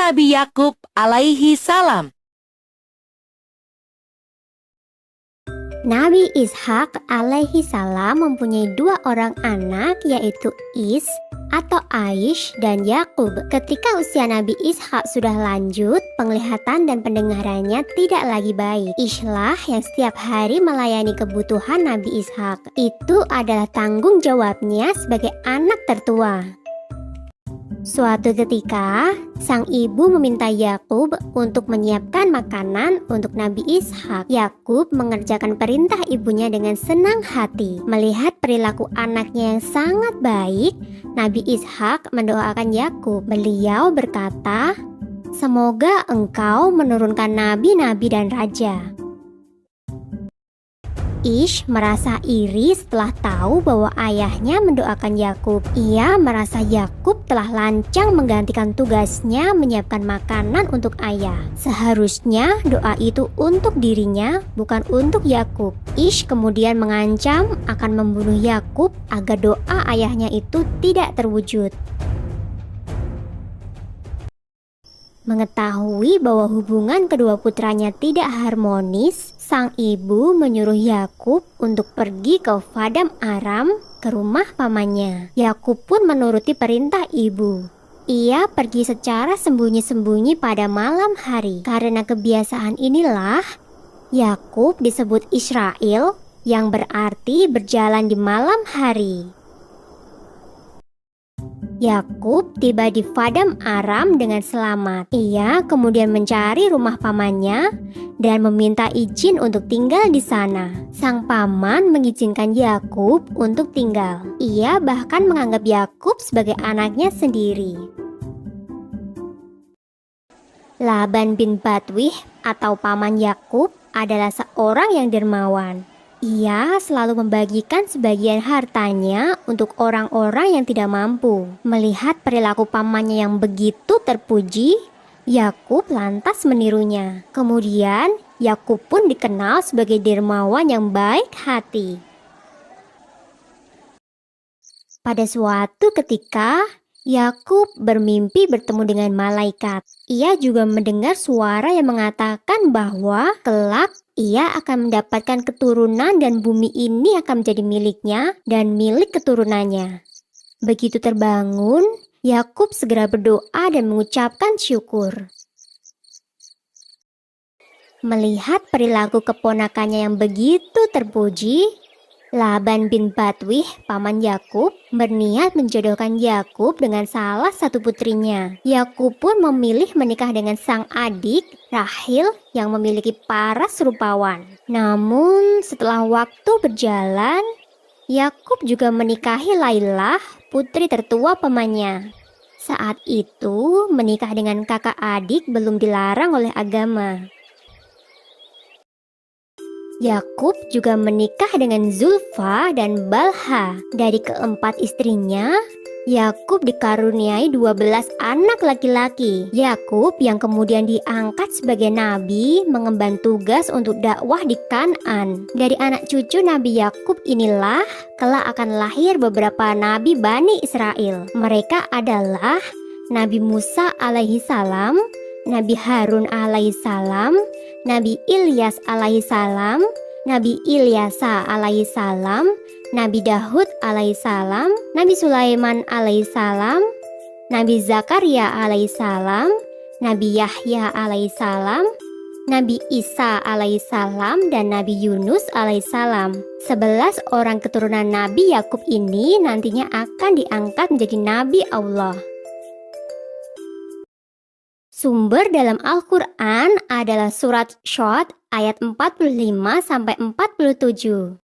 Nabi Yakub alaihi salam. Nabi Ishak alaihi salam mempunyai dua orang anak, yaitu Is atau Aish dan Yakub. Ketika usia Nabi Ishak sudah lanjut, penglihatan dan pendengarannya tidak lagi baik. Ishlah yang setiap hari melayani kebutuhan Nabi Ishak. Itu adalah tanggung jawabnya sebagai anak tertua. Suatu ketika, sang ibu meminta Yakub untuk menyiapkan makanan untuk Nabi Ishak. Yakub mengerjakan perintah ibunya dengan senang hati. Melihat perilaku anaknya yang sangat baik, Nabi Ishak mendoakan Yakub. Beliau berkata, "Semoga engkau menurunkan nabi-nabi dan raja." Ish merasa iri setelah tahu bahwa ayahnya mendoakan Yakub. Ia merasa Yakub telah lancang menggantikan tugasnya menyiapkan makanan untuk ayah. Seharusnya doa itu untuk dirinya, bukan untuk Yakub. Ish kemudian mengancam akan membunuh Yakub agar doa ayahnya itu tidak terwujud. Mengetahui bahwa hubungan kedua putranya tidak harmonis, sang ibu menyuruh Yakub untuk pergi ke Paddan Aram, ke rumah pamannya. Yakub pun menuruti perintah ibu. Ia pergi secara sembunyi-sembunyi pada malam hari. Karena kebiasaan inilah, Yakub disebut Israel, yang berarti berjalan di malam hari. Yakub tiba di Paddan Aram dengan selamat. Ia kemudian mencari rumah pamannya dan meminta izin untuk tinggal di sana. Sang paman mengizinkan Yakub untuk tinggal. Ia bahkan menganggap Yakub sebagai anaknya sendiri. Laban bin Batwih atau paman Yakub adalah seorang yang dermawan. Ia selalu membagikan sebagian hartanya untuk orang-orang yang tidak mampu. Melihat perilaku pamannya yang begitu terpuji, Yakub lantas menirunya. Kemudian, Yakub pun dikenal sebagai dermawan yang baik hati. Pada suatu ketika, Yakub bermimpi bertemu dengan malaikat. Ia juga mendengar suara yang mengatakan bahwa kelak ia akan mendapatkan keturunan dan bumi ini akan menjadi miliknya dan milik keturunannya. Begitu terbangun, Yakub segera berdoa dan mengucapkan syukur. Melihat perilaku keponakannya yang begitu terpuji, Laban bin Batwih, paman Yakub, berniat menjodohkan Yakub dengan salah satu putrinya. Yakub pun memilih menikah dengan sang adik, Rahil, yang memiliki paras rupawan. Namun, setelah waktu berjalan, Yakub juga menikahi Lailah, putri tertua pamannya. Saat itu, menikah dengan kakak adik belum dilarang oleh agama. Yakub juga menikah dengan Zulfa dan Balha. Dari keempat istrinya, Yakub dikaruniai 12 anak laki-laki. Yakub yang kemudian diangkat sebagai nabi mengemban tugas untuk dakwah di Kan'an. Dari anak cucu Nabi Yakub inilah kelak akan lahir beberapa nabi Bani Israel. Mereka adalah Nabi Musa alaihi salam, Nabi Harun alaihi salam, Nabi Ilyas alaihi salam, Nabi Ilyasa alaihi salam, Nabi Dahud alaihi salam, Nabi Sulaiman alaihi salam, Nabi Zakaria alaihi salam, Nabi Yahya alaihi salam, Nabi Isa alaihi salam, dan Nabi Yunus alaihi salam. 11 orang keturunan Nabi Yakub ini nantinya akan diangkat menjadi Nabi Allah. Sumber dalam Al-Quran adalah surat Syod ayat 45-47.